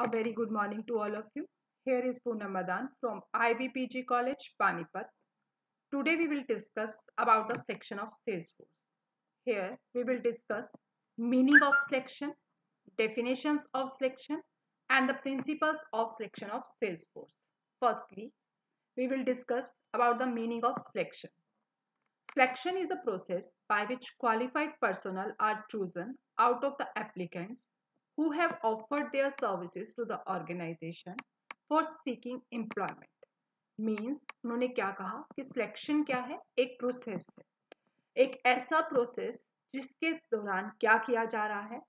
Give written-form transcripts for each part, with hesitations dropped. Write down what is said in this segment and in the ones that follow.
A very good morning to all of you. Here is Poonam Madan from IBPG College, Panipat. Today we will discuss about the selection of Salesforce. Here we will discuss meaning of selection, definitions of selection, and the principles of selection of Salesforce. Firstly, we will discuss about the meaning of selection. Selection is the process by which qualified personnel are chosen out of the applicants who have offered their services to the organization for seeking employment. Means उन्होंने क्या कहा कि selection क्या है, एक process है, एक ऐसा प्रोसेस जिसके दौरान क्या किया जा रहा है,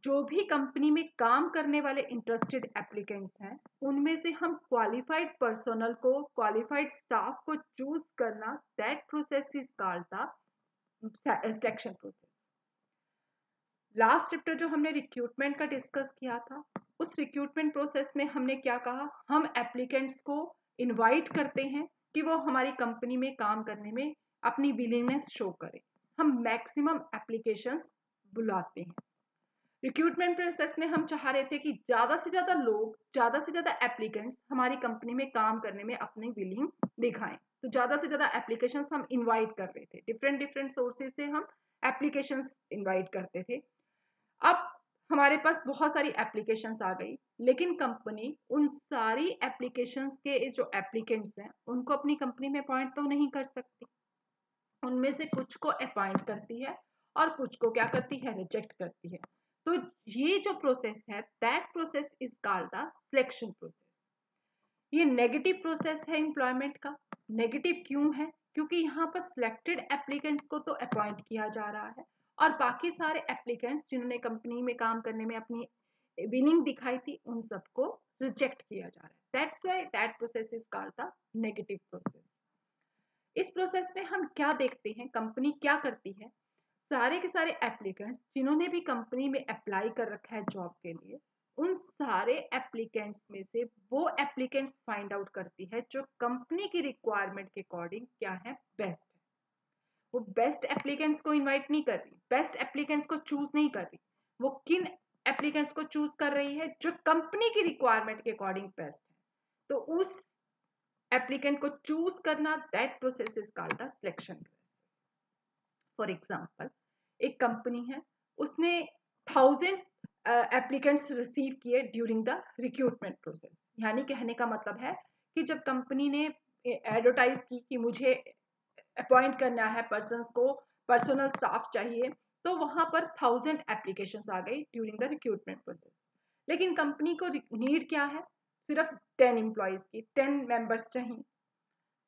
जो भी कंपनी में काम करने वाले इंटरेस्टेड एप्लीकेंट्स हैं उनमें से हम क्वालिफाइड पर्सनल को, क्वालिफाइड स्टाफ को चूज करना, that process is called the selection process. Last chapter जो हमने रिक्रूटमेंट का डिस्कस किया था, उस रिक्रूटमेंट प्रोसेस में हमने क्या कहा, हम एप्लीकेंट्स को इनवाइट करते हैं कि वो हमारी कंपनी में काम करने में अपनी विलिंगनेस शो करें. हम मैक्सिमम एप्लीकेशंस बुलाते हैं. रिक्रूटमेंट प्रोसेस में हम चाह रहे थे कि ज़्यादा से ज़्यादा लोग, ज़्यादा से ज़्यादा एप्लीकेंट्स हमारी कंपनी में काम करने में अपनी विलिंग दिखाएं. तो ज़्यादा से ज़्यादा एप्लीकेशंस हम इनवाइट कर रहे थे, डिफरेंट सोर्सेज से हम एप्लीकेशंस इनवाइट करते थे. अब हमारे पास बहुत सारी एप्लीकेशंस आ गई, लेकिन कंपनी उन सारी एप्लीकेशंस के जो एप्लीकेंट्स हैं उनको अपनी कंपनी में अपॉइंट तो नहीं कर सकती. उनमें से कुछ को अपॉइंट करती है और कुछ को क्या करती है, रिजेक्ट करती है. तो ये जो प्रोसेस है, that process is called the selection process. ये नेगेटिव प्रोसेस है एम्प्लॉयमेंट का. नेगेटिव क्यों है? क्योंकि यहाँ पर सिलेक्टेड एप्लीकेंट्स को तो अपॉइंट किया जा रहा है और बाकी सारे एप्लीकेंट्स जिन्होंने कंपनी में काम करने में अपनी विलिंग दिखाई थी उन सबको रिजेक्ट किया जा रहा है. That's why that process is called the negative process. इस प्रोसेस में हम क्या देखते हैं, कंपनी क्या करती है, सारे के सारे एप्लीकेंट्स जिन्होंने भी कंपनी में अप्लाई कर रखा है जॉब के लिए, उन सारे एप्लीकेंट्स में से वो एप्लीकेंट्स फाइंड आउट करती है जो कंपनी की रिक्वायरमेंट के अकॉर्डिंग क्या है, बेस्ट है. वो बेस्ट एप्लीकेंट्स को इनवाइट नहीं कर रही, बेस्ट एप्लीकेंट्स को चूज नहीं कर रही. वो किन एप्लीकेंट्स को चूज कर रही है जो कंपनी की रिक्वायरमेंट के अकॉर्डिंग बेस्ट है. तो उस एप्लीकेंट को चूज करना, that process is called the selection process. For example, एक कंपनी है, उसने 1000 एप्लीकेंट्स रिसीव किए ड्यूरिंग द रिक्रूटमेंट प्रोसेस. यानी कहने का मतलब है कि जब कंपनी ने एडवर्टाइज की कि मुझे अपॉइंट करना है पर्सन्स को, पर्सनल स्टाफ चाहिए, तो वहां पर 1000 एप्लीकेशंस आ गई ड्यूरिंग द रिक्रूटमेंट प्रोसेस. लेकिन कंपनी को नीड क्या है, सिर्फ 10 एम्प्लॉयज की, 10 मेंबर्स चाहिए.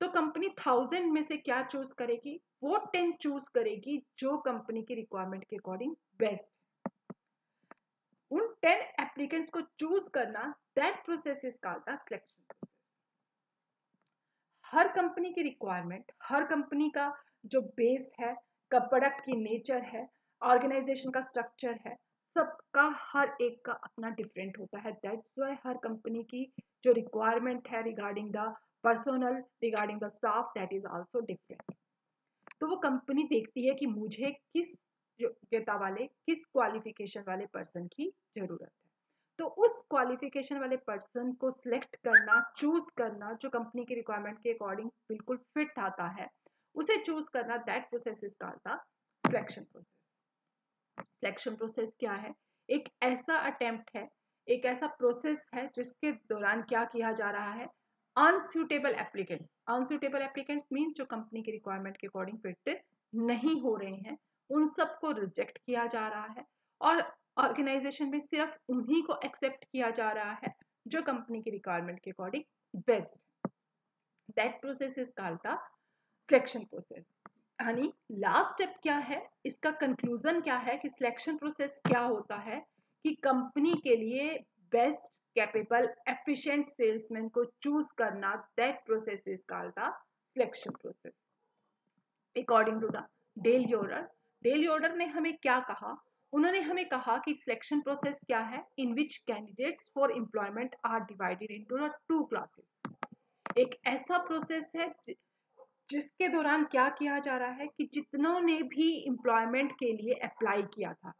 तो कंपनी 1000 में से क्या चूज करेगी, वो 10 चूज करेगी जो कंपनी की रिक्वायरमेंट के अकॉर्डिंग बेस्ट. उन 10 एप्लीकेंट्स को चूज करना, that process is called the selection process. Her company की रिक्वायरमेंट, हर कंपनी का जो बेस है, का प्रोडक्ट की नेचर है, ऑर्गेनाइजेशन का स्ट्रक्चर है, सबका हर एक का अपना डिफरेंट होता है. दैट्स व्हाई हर कंपनी की जो रिक्वायरमेंट है regarding the personal, regarding the staff, that is also different. तो वो कंपनी देखती है कि मुझे किस योग्यता वाले, किस क्वालिफिकेशन वाले पर्सन की जरूरत है. तो उस क्वालिफिकेशन वाले पर्सन को सिलेक्ट करना, चूज करना, जो कंपनी की रिक्वायरमेंट के अकॉर्डिंग बिल्कुल फिट आता है, उसे चूज करना, that process is called the selection process. Selection process क्या है? एक ऐसा अटेम्प्ट है, एक ऐसा प्रोसेस है जिसके दौरान क्या किया जा रहा है, unsuitable applicants. Unsuitable applicants mean जो कंपनी की रिक्वायरमेंट के अकॉर्डिंग फिट नहीं हो रहे हैं, उन सबको रिजेक्ट किया जा रहा है और ऑर्गेनाइजेशन में सिर्फ उन्हीं को एक्सेप्ट किया जा रहा है जो कंपनी की रिक्वायरमेंट के according best. That process is called the selection process. यानी लास्ट स्टेप क्या है, इसका कंक्लूजन क्या है कि सिलेक्शन प्रोसेस क्या होता है कि कंपनी के लिए बेस्ट, कैपेबल, एफिशिएंट सेल्समैन को चूज करना, that process is called the selection process. According to the Dale Yoder, Dale Yoder ने हमें क्या कहा, उन्होंने हमें कहा कि सिलेक्शन प्रोसेस क्या है, in which candidates for employment are divided into the 2 classes. एक ऐसा प्रोसेस है जिसके दौरान क्या किया जा रहा है कि जितनों ने भी एम्प्लॉयमेंट के लिए अप्लाई किया था,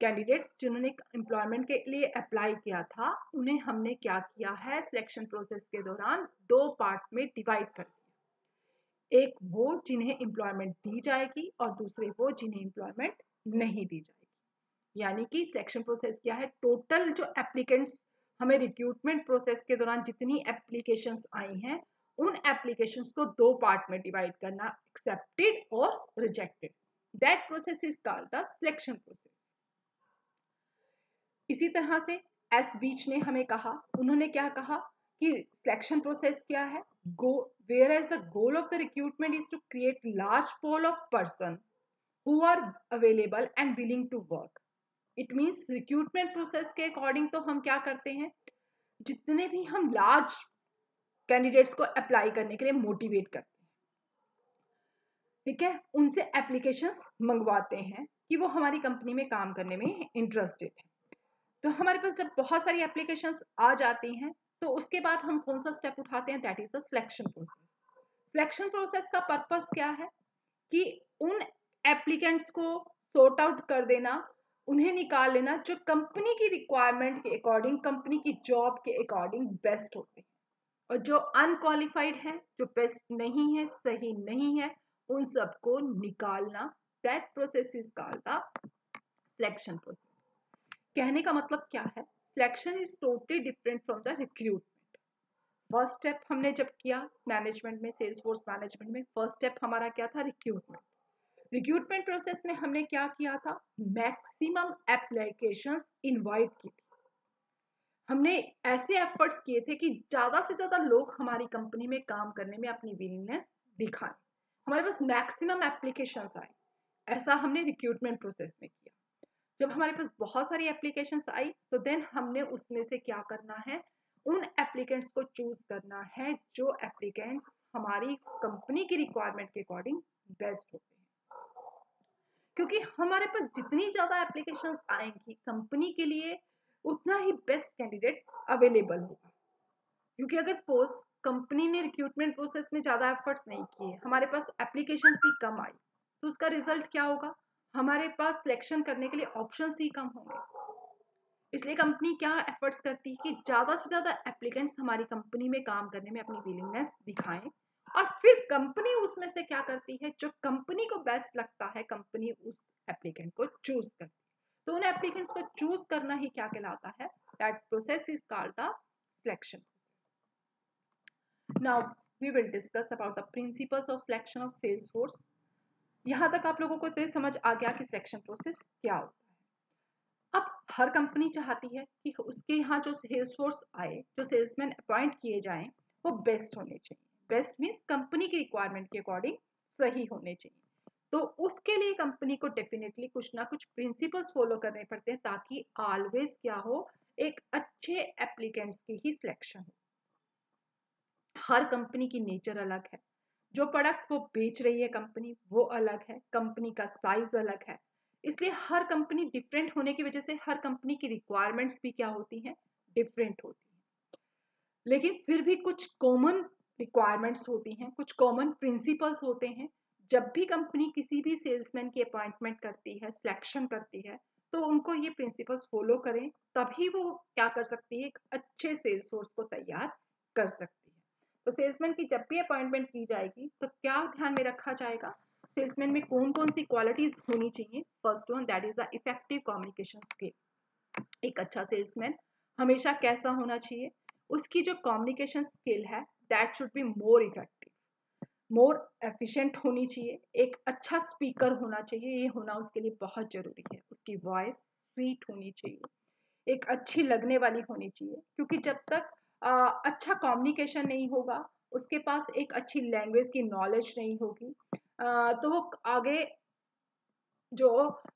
कैंडिडेट्स जिन्होंने एम्प्लॉयमेंट के लिए अप्लाई किया था उन्हें हमने क्या किया है, सिलेक्शन प्रोसेस के दौरान 2 पार्ट्स में डिवाइड कर दिया। एक वो जिन्हें एम्प्लॉयमेंट दी जाएगी और दूसरे वो जिन्हें एम्प्लॉयमेंट नहीं दी जाएगी। यानी कि सिलेक्शन प्रोसेस क्या है, टोटल जो एप्लीकेंट्स हमें रिक्रूटमेंट प्रोसेस के दौरान जितनी एप्लीकेशंस आई हैं उन एप्लीकेशंस को 2 पार्ट में डिवाइड करना, एक्सेप्टेड और rejected. That process is called the selection process. इसी तरह से एस बीच ने हमें कहा, उन्होंने क्या कहा कि सिलेक्शन प्रोसेस क्या है, where as the goal of the recruitment is to create large pool of person who are available and willing to work. It means recruitment process के अकॉर्डिंग तो हम क्या करते हैं, जितने भी हम लार्ज कैंडिडेट्स को अप्लाई करने के लिए मोटिवेट करते हैं, ठीक है, उनसे एप्लीकेशंस मंगवाते हैं कि वो हमारी कंपनी में काम करने में इंटरेस्टेड है। तो हमारे पास जब बहुत सारी एप्लीकेशंस आ जाती हैं तो उसके बाद हम कौन सा स्टेप उठाते हैं, that is the selection process. Selection process का पर्पस क्या है कि उन एप्लीकेंट्स को सॉर्ट आउट कर देना, उन्हें निकाल लेना जो कंपनी की रिक्वायरमेंट के अकॉर्डिंग, कंपनी की जॉब के अकॉर्डिंग बेस्ट होते हैं, और जो अनक्वालिफाइड है, जो बेस्ट नहीं है, सही नहीं है, उन सबको निकालना। That process is called the selection process. कहने का मतलब क्या है, selection is totally different from the recruitment. First step हमने जब किया मैनेजमेंट में, सेल्स फोर्स मैनेजमेंट में, फर्स्ट स्टेप हमारा क्या था, रिक्रूटमेंट। रिक्रूटमेंट प्रोसेस में हमने क्या किया था, मैक्सिमम एप्लीकेशंस इनवाइट की थी। हमने ऐसे एफर्ट्स किए थे कि ज्यादा से ज्यादा लोग हमारी कंपनी में काम करने में अपनी विलिंगनेस दिखाएं, हमारे पास मैक्सिमम एप्लीकेशंस आए। ऐसा हमने रिक्रूटमेंट प्रोसेस में किया। जब हमारे पास बहुत सारी एप्लीकेशंस आई तो देन हमने उसमें से क्या करना है, उन एप्लीकेंट्स को चूज करना है जो एप्लीकेंट्स हमारी कंपनी की रिक्वायरमेंट के अकॉर्डिंग बेस्ट होते हैं। क्योंकि हमारे पास जितनी ज्यादा एप्लीकेशंस आएंगी कंपनी के लिए उतना ही बेस्ट कैंडिडेट अवेलेबल होगा। क्योंकि अगर सपोज कंपनी ने रिक्रूटमेंट प्रोसेस में ज्यादा एफर्ट्स नहीं किए, हमारे पास एप्लीकेशन ही कम आई, तो उसका रिजल्ट क्या होगा, हमारे पास सिलेक्शन करने के लिए ऑप्शंस ही कम होंगे। इसलिए कंपनी क्या एफर्ट्स करती है कि ज्यादा से ज्यादा एप्लीकेंट्स हमारी कंपनी में काम करने में अपनी विलिंगनेस दिखाएं, और फिर कंपनी उसमें से क्या करती है, जो कंपनी को बेस्ट लगता है कंपनी उस एप्लीकेंट को चूज करती है। तो उन एप्लीकेंट्स को चूज करना ही क्या कहलाता है, that process is called the selection. Now we will discuss about the principles of selection of Salesforce. यहाँ तक आप लोगों को तो समझ आ गया कि सिलेक्शन प्रोसेस क्या होता है। अब हर कंपनी चाहती है कि उसके यहाँ जो सेल्सफोर्स आए, जो सेल्समैन अपॉइंट किए जाएं, वो बेस्ट होने चाहिए। बेस्ट मीन्स कंपनी की रिक्वायरमेंट के अकॉर्डिंग सही होने चाहिए। तो उसके लिए कंपनी को डेफिनेटली कुछ ना कुछ प्रिंसिपल्स फॉलो करने पड़ते हैं ताकि ऑलवेज क्या हो, एक अच्छे एप्लीकेंट्स की ही सिलेक्शन हो। हर कंपनी की नेचर अलग है, जो प्रोडक्ट वो बेच रही है कंपनी वो अलग है, कंपनी का साइज अलग है। इसलिए हर कंपनी डिफरेंट होने की वजह से हर कंपनी की रिक्वायरमेंट्स भी क्या होती हैं, डिफरेंट होती हैं। लेकिन फिर भी कुछ कॉमन रिक्वायरमेंट्स होती हैं, कुछ कॉमन प्रिंसिपल्स होते हैं। जब भी कंपनी किसी भी सेल्समैन की अपॉइंटमेंट करती है, सिलेक्शन करती है, तो उनको ये प्रिंसिपल्स फॉलो करें, तभी वो क्या कर सकती है, एक अच्छे सेल्स फोर्स को तैयार कर सकती है। तो सेल्समैन की जब भी अपॉइंटमेंट की जाएगी तो क्या ध्यान में रखा जाएगा, सेल्समैन में कौन कौन सी क्वालिटीज होनी चाहिए। First one, that is the effective communication skill. एक अच्छा सेल्समैन हमेशा कैसा होना चाहिए, उसकी जो कम्युनिकेशन स्किल है that should be more effective, more efficient होनी चाहिए। एक अच्छा स्पीकर होना चाहिए, ये होना उसके लिए बहुत जरूरी है। उसकी वॉइस स्वीट होनी चाहिए, एक अच्छी लगने वाली होनी चाहिए, क्योंकि जब तक अच्छा कम्युनिकेशन नहीं होगा, उसके पास एक अच्छी लैंग्वेज की नॉलेज नहीं होगी, तो वो आगे जो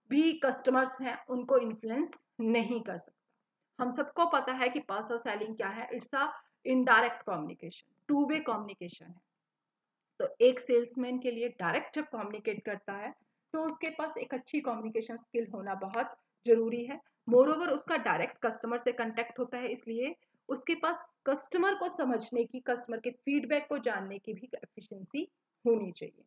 भी कस्टमर्स हैं उनको इन्फ्लुएंस नहीं कर सकता। हम सबको पता है कि पर्सनल सेलिंग क्या है, it's a indirect communication, two way communication है। तो एक सेल्समैन के लिए डायरेक्ट जब कम्युनिकेट करता है तो उसके पास एक अच्छी कम्युनिकेशन स्किल होना बहुत जरूरी है। मोरओवर उसका डायरेक्ट कस्टमर से कांटेक्ट होता है, इसलिए उसके पास कस्टमर को समझने की, कस्टमर के फीडबैक को जानने की भी एफिशिएंसी होनी चाहिए।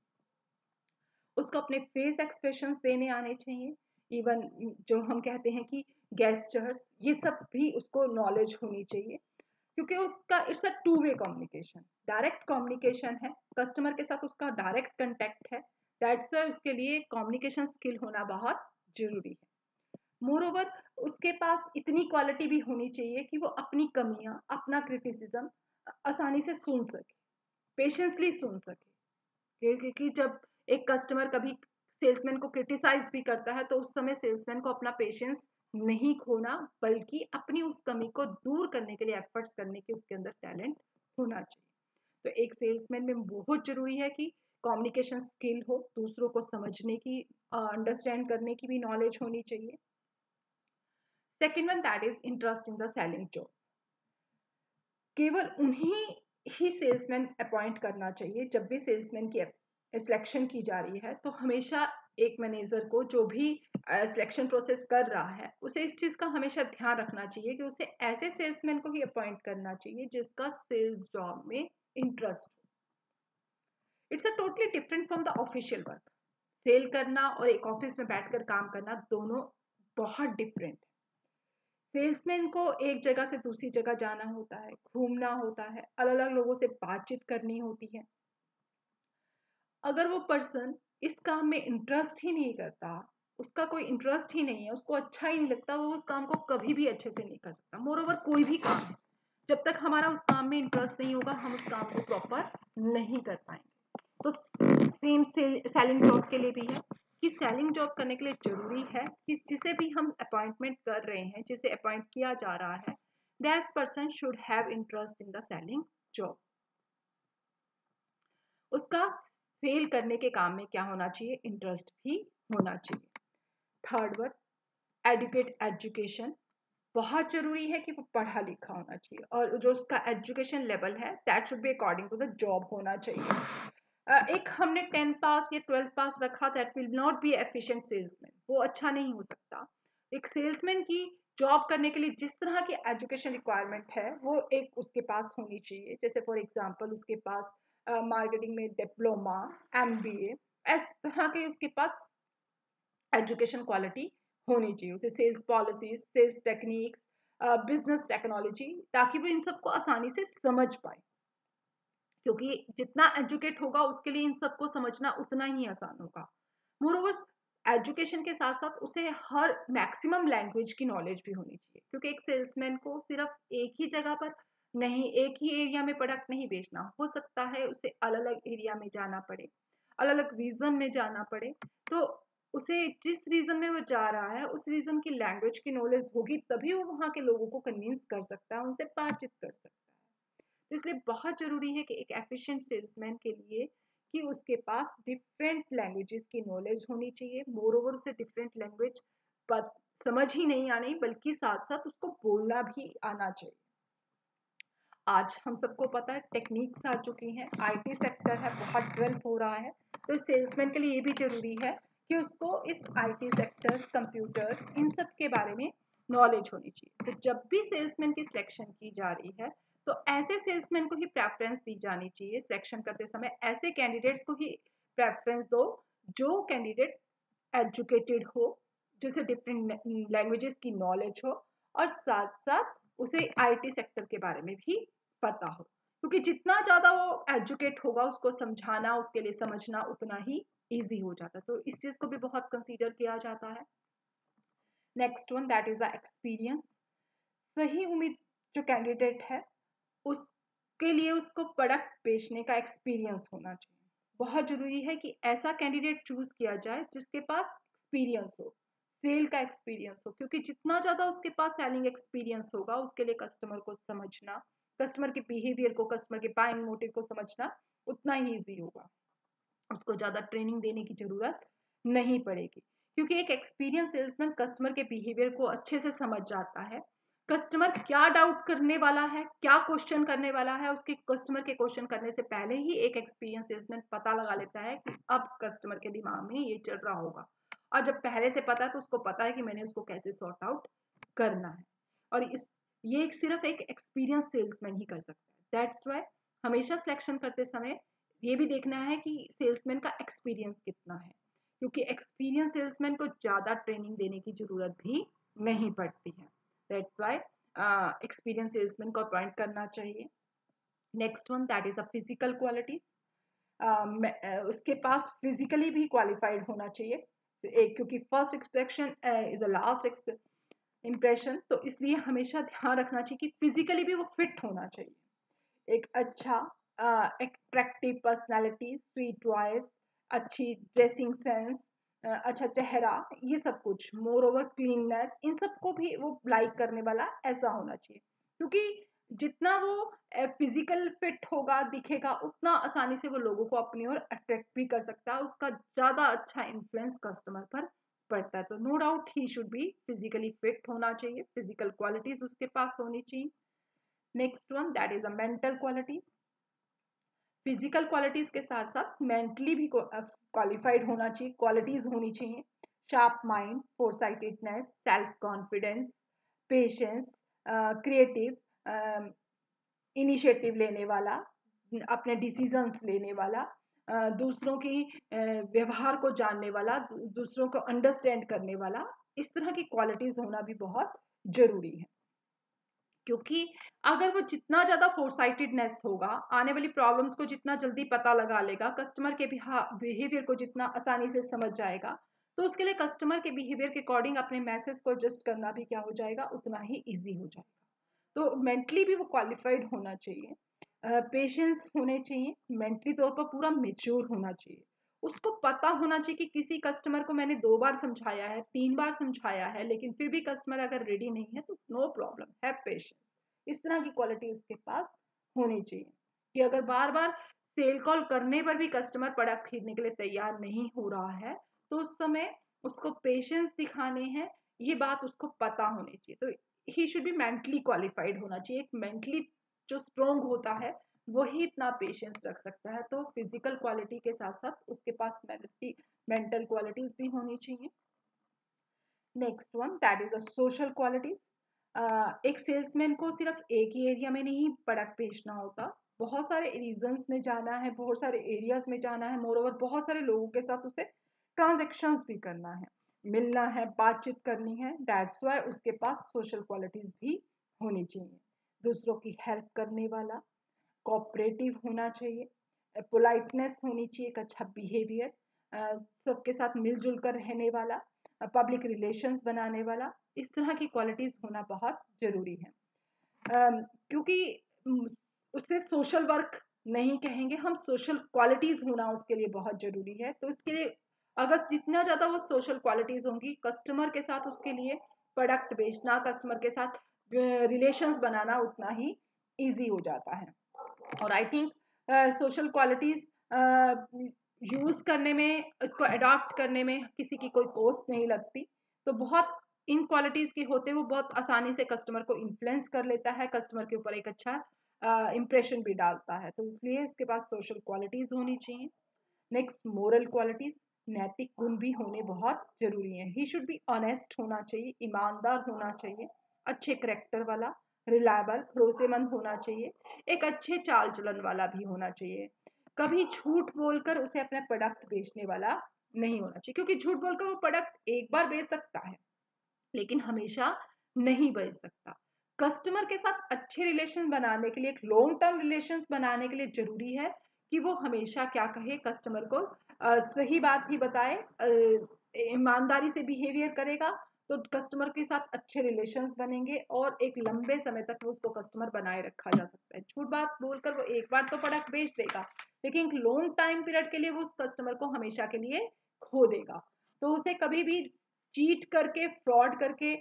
उसको अपने फेस एक्सप्रेशंस देने आने चाहिए। इवन जो हम कहते हैं कि गेस्चर्स, ये सब भी उसको नॉलेज होनी चाहिए, क्योंकि उसका it's a two way communication, direct communication है, कस्टमर के साथ उसका डायरेक्ट कंटेक्ट है। दैट्स वाई उसके लिए कम्युनिकेशन स्किल होना बहुत जरूरी है। मोर ओवर उसके पास इतनी क्वालिटी भी होनी चाहिए कि वो अपनी कमियां, अपना क्रिटिसिज्म आसानी से सुन सके, पेशेंसली सुन सके। क्योंकि जब एक कस्टमर कभी सेल्समैन को क्रिटिसाइज भी करता है, तो उस समय सेल्समैन को अपना पेशेंस नहीं खोना, बल्कि अपनी उस कमी को दूर करने के लिए एफर्ट्स करने की उसके अंदर टैलेंट होना चाहिए। तो एक सेल्समैन में बहुत जरूरी है कि कम्युनिकेशन स्किल हो, दूसरों को समझने की, अंडरस्टैंड करने की भी नॉलेज होनी चाहिए। Second one, that is interest in the selling job. केवल उन्हीं ही सेल्समैन अपॉइंट करना चाहिए। जब भी सेल्समैन की सिलेक्शन की जा रही है, तो हमेशा एक मैनेजर को, जो भी सिलेक्शन प्रोसेस कर रहा है, उसे इस चीज़ का हमेशा ध्यान रखना चाहिए कि उसे ऐसे सेल्समैन को ही अपॉइंट करना चाहिए जिसका सेल्स जॉब में इंटरेस्ट हो। It's a totally different from the official work. Sell करना और एक ऑफिस में बैठकर काम करना दोनों बहुत डिफरेंट है। सेल्समैन को एक जगह से दूसरी जगह जाना होता है, घूमना होता है, अलग अलग लोगों से बातचीत करनी होती है। अगर वो पर्सन इस काम में इंटरेस्ट ही नहीं करता, उसका कोई इंटरेस्ट ही नहीं है, उसको अच्छा ही नहीं लगता, वो उस काम को कभी भी अच्छे से नहीं कर सकता। मोरओवर कोई भी काम है, जब तक हमारा उस काम में इंटरेस्ट नहीं होगा, हम उस काम को प्रॉपर नहीं कर पाएंगे। तो सेम सेलिंग जॉब के लिए भी है कि सेलिंग जॉब करने के लिए जरूरी है कि जिसे भी हम अपॉइंटमेंट कर रहे हैं, जिसे अपॉइंट किया जा रहा है, that person should have interest in the selling job. उसका सेल करने के काम में क्या होना चाहिए, इंटरेस्ट भी होना चाहिए। Third word, education. बहुत जरूरी है कि वो पढ़ा लिखा होना चाहिए, और जो उसका एजुकेशन लेवल है, that should be according to the job होना चाहिए। एक हमने 10th पास या 12th पास रखा, that will not be efficient salesman, वो अच्छा नहीं हो सकता। एक सेल्समैन की जॉब करने के लिए जिस तरह की एजुकेशन रिक्वायरमेंट है, वो एक उसके पास होनी चाहिए। जैसे फॉर एग्जांपल उसके पास मार्केटिंग में डिप्लोमा, एमबीए, इस तरह के उसके पास एजुकेशन क्वालिटी होनी चाहिए। उसे sales policies, sales techniques, business technology, ताकि वो इन सबको आसानी से समझ पाए। क्योंकि जितना एजुकेट होगा, उसके लिए इन सबको समझना उतना ही आसान होगा। मोरओवर एजुकेशन के साथ साथ उसे हर मैक्सिमम लैंग्वेज की नॉलेज भी होनी चाहिए, क्योंकि एक सेल्समैन को सिर्फ एक ही जगह पर नहीं, एक ही एरिया में प्रोडक्ट नहीं बेचना, हो सकता है उसे अलग अलग एरिया में जाना पड़े, अलग अलग रीजन में जाना पड़े। तो उसे जिस रीजन में वो जा रहा है, उस रीजन की लैंग्वेज की नॉलेज होगी, तभी वो वहाँ के लोगों को कन्विंस कर सकता है, उनसे बातचीत कर सकता है। तो इसलिए बहुत जरूरी है कि एक एफिशिएंट सेल्समैन के लिए कि उसके पास डिफरेंट लैंग्वेजेस की नॉलेज होनी चाहिए। मोर ओवर उसे डिफरेंट लैंग्वेज समझ ही नहीं आनी, बल्कि साथ साथ उसको बोलना भी आना चाहिए। आज हम सबको पता है टेक्निक्स आ चुकी हैं, आईटी सेक्टर है, बहुत डेवलप हो रहा है। तो सेल्समैन के लिए ये भी जरूरी है कि उसको इस आईटी सेक्टर्स, कंप्यूटर्स, इन सब के बारे में नॉलेज होनी चाहिए। तो जब भी सेल्समैन की सिलेक्शन की जा रही है, तो ऐसे सेल्समैन को ही प्रेफरेंस दी जानी चाहिए। सिलेक्शन करते समय ऐसे कैंडिडेट्स को ही प्रेफरेंस दो जो कैंडिडेट एजुकेटेड हो, जिसे डिफरेंट लैंग्वेजेस की नॉलेज हो, और साथ साथ उसे आईटी सेक्टर के बारे में भी पता हो। क्योंकि जितना ज्यादा वो एजुकेट होगा, उसको समझाना, उसके लिए समझना उतना ही इजी हो जाता है। तो इस चीज को भी बहुत कंसीडर किया जाता है। Next one, that is the experience. सही उम्मीद जो कैंडिडेट है, उसके लिए उसको प्रोडक्ट बेचने का एक्सपीरियंस होना चाहिए। बहुत जरूरी है कि ऐसा कैंडिडेट चूज किया जाए जिसके पास एक्सपीरियंस हो, सेल का एक्सपीरियंस हो, क्योंकि जितना ज्यादा उसके पास सेलिंग एक्सपीरियंस होगा, उसके लिए कस्टमर को समझना, कस्टमर के बिहेवियर को, कस्टमर के बाइंग मोटिव को समझना उतना ही ईजी होगा। उसको ज्यादा ट्रेनिंग देने की जरूरत नहीं पड़ेगी, क्योंकि एक एक्सपीरियंस सेल्समैन कस्टमर के बिहेवियर को अच्छे से समझ जाता है। कस्टमर क्या डाउट करने वाला है, क्या क्वेश्चन करने वाला है, उसके कस्टमर के क्वेश्चन करने से पहले ही एक एक्सपीरियंस सेल्समैन पता लगा लेता है कि अब कस्टमर के दिमाग में ये चल रहा होगा। और जब पहले से पता है, तो उसको पता है कि मैंने उसको कैसे सॉर्ट आउट करना है। और ये सिर्फ एक एक्सपीरियंस सेल्समैन ही कर सकता है। दैट्स वाई हमेशा सिलेक्शन करते समय ये भी देखना है कि सेल्समैन का एक्सपीरियंस कितना है, क्योंकि एक्सपीरियंस सेल्समैन को ज़्यादा ट्रेनिंग देने की ज़रूरत भी नहीं पड़ती है। दैट्स वाई एक्सपीरियंस सेल्समैन को अपॉइंट करना चाहिए। Next one that is a physical qualities, उसके पास फिजिकली भी क्वालिफाइड होना चाहिए, क्योंकि first expression is a last impression, तो इसलिए हमेशा ध्यान रखना चाहिए कि फिजिकली भी वो फिट होना चाहिए। एक अच्छा अट्रैक्टिव पर्सनालिटी, स्वीट वॉइस, अच्छी ड्रेसिंग सेंस, अच्छा चेहरा, ये सब कुछ, मोर ओवर क्लीननेस, इन सबको भी वो लाइक करने वाला ऐसा होना चाहिए। क्योंकि जितना वो फिजिकल फिट होगा, दिखेगा, उतना आसानी से वो लोगों को अपनी ओर अट्रैक्ट भी कर सकता है, उसका ज़्यादा अच्छा इन्फ्लुएंस कस्टमर पर पड़ता है। तो no doubt he should be physically fit होना चाहिए, फिजिकल क्वालिटीज उसके पास होनी चाहिए। Next one that is a mental qualities, physical qualities के साथ साथ मेंटली भी क्वालिफाइड होना चाहिए, क्वालिटीज होनी चाहिए। Sharp mind, foresightedness, self confidence, patience, creative, initiative लेने वाला, अपने डिसीजंस लेने वाला, दूसरों की व्यवहार को जानने वाला, दूसरों को अंडरस्टैंड करने वाला, इस तरह की क्वालिटीज होना भी बहुत जरूरी है। क्योंकि अगर वो जितना ज्यादा फोरसाइटेडनेस होगा, आने वाली प्रॉब्लम्स को जितना जल्दी पता लगा लेगा, कस्टमर के बिहेवियर को जितना आसानी से समझ जाएगा, तो उसके लिए कस्टमर के बिहेवियर के अकॉर्डिंग अपने मैसेज को एडजस्ट करना भी क्या हो जाएगा, उतना ही ईजी हो जाएगा। तो मेंटली भी वो क्वालिफाइड होना चाहिए, पेशेंस होने चाहिए, मेंटली तौर पर पूरा मेच्योर होना चाहिए। उसको पता होना चाहिए कि किसी कस्टमर को मैंने 2 बार समझाया है, 3 बार समझाया है, लेकिन फिर भी कस्टमर अगर रेडी नहीं है तो नो प्रॉब्लम, हैव पेशेंस। इस तरह की क्वालिटी उसके पास होनी चाहिए कि अगर बार-बार सेल कॉल करने पर भी कस्टमर प्रोडक्ट खरीदने के लिए तैयार नहीं हो रहा है, तो उस समय उसको पेशेंस दिखाने हैं, ये बात उसको पता होनी चाहिए। तो ही शुड बी मेंटली क्वालिफाइड होना चाहिए। एक मेंटली जो स्ट्रोंग होता है वही इतना पेशेंस रख सकता है। तो फिजिकल क्वालिटी के साथ साथ उसके पास मेंटल क्वालिटीज भी होनी चाहिए। Next one that is a social qualities, एक सेल्समैन को सिर्फ एक ही एरिया में नहीं प्रोडक्ट बेचना होता, बहुत सारे रीजन्स में जाना है, बहुत सारे एरियाज में जाना है, मोरओवर बहुत सारे लोगों के साथ उसे ट्रांजेक्शन्स भी करना है, मिलना है, बातचीत करनी है। दैट्स वाई उसके पास सोशल क्वालिटीज भी होनी चाहिए। दूसरों की हेल्प करने वाला, कोऑपरेटिव होना चाहिए, पोलाइटनेस होनी चाहिए, एक अच्छा बिहेवियर, सबके साथ मिलजुल कर रहने वाला, पब्लिक रिलेशंस बनाने वाला, इस तरह की क्वालिटीज होना बहुत जरूरी है। क्योंकि उससे सोशल वर्क नहीं कहेंगे हम, सोशल क्वालिटीज होना उसके लिए बहुत जरूरी है। तो इसके लिए अगर जितना ज्यादा वो सोशल क्वालिटीज होंगी, कस्टमर के साथ उसके लिए प्रोडक्ट बेचना, कस्टमर के साथ रिलेशंस बनाना उतना ही इजी हो जाता है। और I think social qualities use करने में, इसको अडॉप्ट करने में किसी की कोई कॉस्ट नहीं लगती। तो बहुत इन क्वालिटीज के होते वो बहुत आसानी से कस्टमर को इन्फ्लुएंस कर लेता है, कस्टमर के ऊपर एक अच्छा इम्प्रेशन भी डालता है। तो इसलिए इसके पास सोशल क्वालिटीज होनी चाहिए। नेक्स्ट मोरल क्वालिटीज, नैतिक गुण भी होने बहुत जरूरी है। ही शुड बी ऑनेस्ट होना चाहिए, ईमानदार होना चाहिए, अच्छे करेक्टर वाला, रिलायबल, भरोसेमंद होना चाहिए, एक अच्छे चाल चलन वाला भी होना चाहिए। कभी झूठ बोलकर उसे अपना प्रोडक्ट बेचने वाला नहीं होना चाहिए, क्योंकि झूठ बोलकर वो प्रोडक्ट एक बार बेच सकता है लेकिन हमेशा नहीं बेच सकता। कस्टमर के साथ अच्छे रिलेशन बनाने के लिए, एक लॉन्ग टर्म रिलेशंस बनाने के लिए जरूरी है कि वो हमेशा क्या कहे, कस्टमर को सही बात ही बताए, ईमानदारी से बिहेवियर करेगा, तो कस्टमर के साथ अच्छे रिलेशंस बनेंगे और एक लंबे समय तक वो उसको कस्टमर बनाए रखा जा सकता है। झूठ बात बोलकर वो एक बार तो प्रोडक्ट बेच देगा, लेकिन एक लॉन्ग टाइम पीरियड के लिए वो उस कस्टमर को हमेशा के लिए खो देगा। तो उसे कभी भी चीट करके, फ्रॉड करके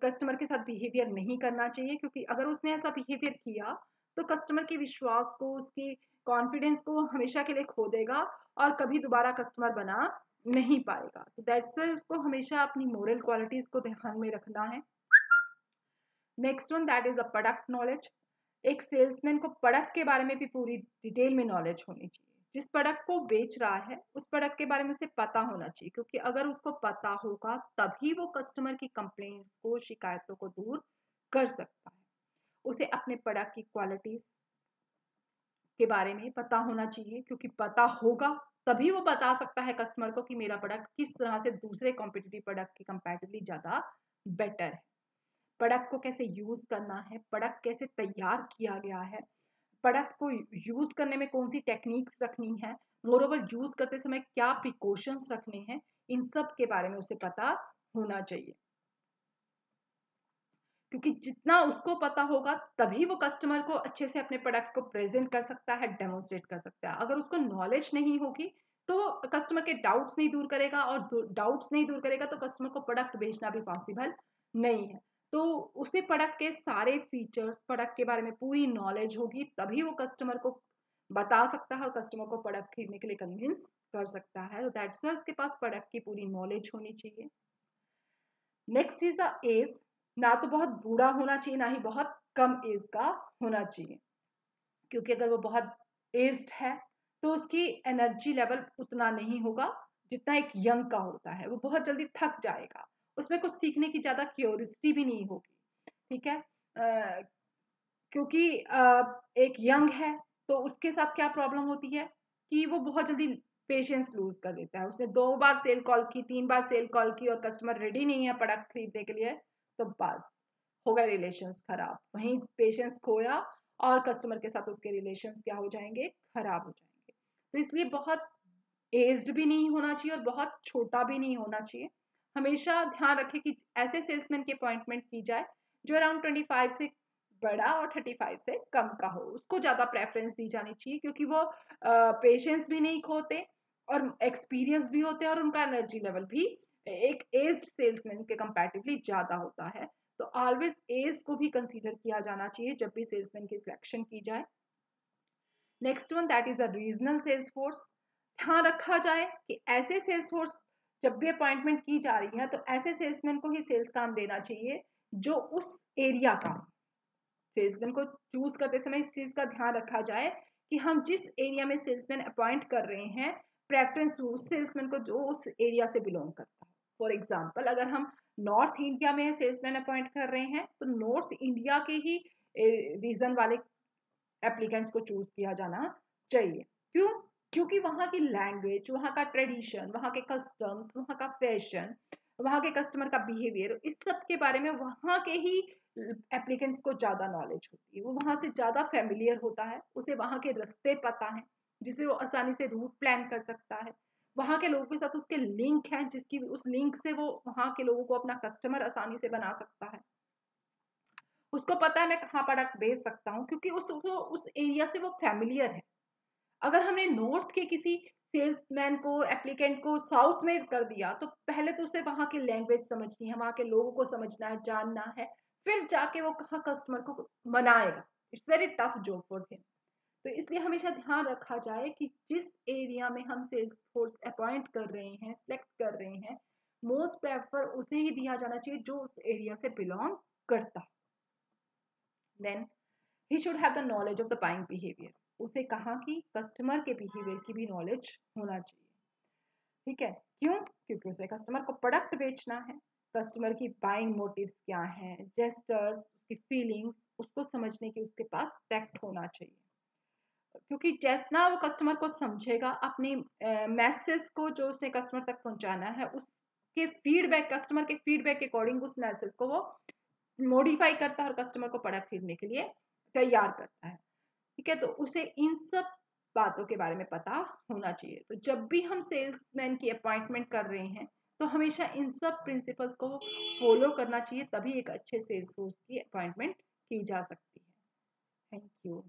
कस्टमर के साथ बिहेवियर नहीं करना चाहिए, क्योंकि अगर उसने ऐसा बिहेवियर किया तो कस्टमर के विश्वास को, उसकी कॉन्फिडेंस को हमेशा के लिए खो देगा और कभी दोबारा कस्टमर बना नहीं पाएगा। तो दैट्स वाई उसको हमेशा अपनी मोरल क्वालिटीज को ध्यान में रखना है। Next one that is a product knowledge, एक सेल्समैन को प्रोडक्ट के बारे में भी पूरी डिटेल में नॉलेज होनी चाहिए। जिस प्रोडक्ट को बेच रहा है उस प्रोडक्ट के बारे में उसे पता होना चाहिए, क्योंकि अगर उसको पता होगा तभी वो कस्टमर की कंप्लेंट्स को, शिकायतों को दूर कर सकता है। उसे अपने प्रोडक्ट की क्वालिटीज के बारे में पता होना चाहिए, क्योंकि पता होगा तभी वो बता सकता है कस्टमर को कि मेरा प्रोडक्ट किस तरह से दूसरे कॉम्पिटिटिव प्रोडक्ट के कंपैरेटिवली ज़्यादा बेटर है। प्रोडक्ट को कैसे यूज़ करना है, प्रोडक्ट कैसे तैयार किया गया है, प्रोडक्ट को यूज़ करने में कौन सी टेक्निक्स रखनी है, मोरओवर यूज़ करते समय क्या प्रिकॉशंस रखने हैं, इन सब के बारे में उसे पता होना चाहिए। क्योंकि जितना उसको पता होगा तभी वो कस्टमर को अच्छे से अपने प्रोडक्ट को प्रेजेंट कर सकता है, डेमोन्स्ट्रेट कर सकता है। अगर उसको नॉलेज नहीं होगी तो वो कस्टमर के डाउट्स नहीं दूर करेगा, और डाउट्स नहीं दूर करेगा तो कस्टमर को प्रोडक्ट बेचना भी पॉसिबल नहीं है। तो उसे प्रोडक्ट के सारे फीचर्स, प्रोडक्ट के बारे में पूरी नॉलेज होगी, तभी वो कस्टमर को बता सकता है और कस्टमर को प्रोडक्ट खरीदने के लिए कन्विंस कर सकता है। तो दैट्स उसके पास प्रोडक्ट की पूरी नॉलेज होनी चाहिए। Next is the age. ना तो बहुत बूढ़ा होना चाहिए, ना ही बहुत कम एज का होना चाहिए, क्योंकि अगर वो बहुत एज्ड है तो उसकी एनर्जी लेवल उतना नहीं होगा जितना एक यंग का होता है। वो बहुत जल्दी थक जाएगा, उसमें कुछ सीखने की ज्यादा क्यूरियोसिटी भी नहीं होगी। ठीक है। क्योंकि एक यंग है तो उसके साथ क्या प्रॉब्लम होती है कि वो बहुत जल्दी पेशेंस लूज कर देता है। उसने 2 बार सेल कॉल की, 3 बार सेल कॉल की और कस्टमर रेडी नहीं है प्रोडक्ट खरीदने के लिए, तो बस हो गए रिलेशंस खराब। वहीं पेशेंस खोया और कस्टमर के साथ उसके रिलेशंस क्या हो जाएंगे, खराब हो जाएंगे। तो इसलिए बहुत एज्ड भी नहीं होना चाहिए और बहुत छोटा भी नहीं होना चाहिए। हमेशा ध्यान रखें कि ऐसे सेल्समैन की अपॉइंटमेंट की जाए जो अराउंड 25 से बड़ा और 35 से कम का हो। उसको ज़्यादा प्रेफरेंस दी जानी चाहिए, क्योंकि वो पेशेंस भी नहीं खोते और एक्सपीरियंस भी होते हैं और उनका एनर्जी लेवल भी एक एज्ड सेल्समैन के कंपैरेटिवली ज़्यादा होता है। तो ऑलवेज एज को भी कंसीडर किया जाना चाहिए जब भी सेल्समैन की सिलेक्शन की जाए। Next one that is a regional sales force. ध्यान रखा जाए कि ऐसे सेल्स फोर्स जब भी अपॉइंटमेंट की जा रही है तो ऐसे सेल्समैन को ही सेल्स काम देना चाहिए जो उस एरिया का। सेल्समैन को चूज करते समय इस चीज का ध्यान रखा जाए कि हम जिस एरिया में सेल्समैन अपॉइंट कर रहे हैं, प्रेफरेंस उस सेल्समैन को जो उस एरिया से बिलोंग करता है। फॉर एग्जाम्पल, अगर हम नॉर्थ इंडिया में सेल्समैन अपॉइंट कर रहे हैं तो नॉर्थ इंडिया के ही रीजन वाले एप्लीकेंट्स को चूज किया जाना चाहिए। क्यों? क्योंकि वहाँ की लैंग्वेज, वहाँ का ट्रेडिशन, वहाँ के कस्टम्स, वहाँ का फैशन, वहाँ के कस्टमर का बिहेवियर, इस सब के बारे में वहाँ के ही एप्लीकेंट्स को ज़्यादा नॉलेज होती है। वो वहाँ से ज़्यादा फेमिलियर होता है, उसे वहाँ के रास्ते पता हैं जिसे वो आसानी से रूट प्लान कर सकता है। वहाँ के लोगों के साथ उसके लिंक हैं जिसकी उस लिंक से वो वहाँ के लोगों को अपना कस्टमर आसानी से बना सकता है। उसको पता है मैं कहाँ प्रोडक्ट बेच सकता हूँ, क्योंकि उस एरिया से वो फैमिलियर है। अगर हमने नॉर्थ के किसी सेल्समैन को, एप्लीकेंट को साउथ में कर दिया तो पहले तो उसे वहां की लैंग्वेज समझनी है, वहां के लोगों को समझना है, जानना है, फिर जाके वो कहाँ कस्टमर को मनाएगा। It's very tough job for him. तो इसलिए हमेशा ध्यान रखा जाए कि जिस एरिया में हम सेल्स फोर्स अपॉइंट कर रहे हैं, सिलेक्ट कर रहे हैं, मोस्ट प्रेफर उसे ही दिया जाना चाहिए जो उस एरिया से बिलोंग करता है। Then he should have the knowledge of the buying behaviour. उसे कहाँ की कस्टमर के बिहेवियर की भी नॉलेज होना चाहिए। ठीक है। क्यों? क्योंकि उसे कस्टमर को प्रोडक्ट बेचना है। कस्टमर की बाइंग मोटिव्स क्या हैं, जेस्टर्स, उसकी फीलिंग्स, उसको समझने की उसके पास टैक्ट होना चाहिए। क्योंकि जितना वो कस्टमर को समझेगा, अपनी मैसेज को जो उसने कस्टमर तक पहुंचाना है उसके फीडबैक, कस्टमर के फीडबैक के अकॉर्डिंग उस मैसेज को वो मॉडिफाई करता है और कस्टमर को प्रोडक्ट खरीदने के लिए तैयार करता है। ठीक है। तो उसे इन सब बातों के बारे में पता होना चाहिए। तो जब भी हम सेल्समैन की अपॉइंटमेंट कर रहे हैं तो हमेशा इन सब प्रिंसिपल्स को फॉलो करना चाहिए, तभी एक अच्छे सेल्स फोर्स की अपॉइंटमेंट की जा सकती है। Thank you.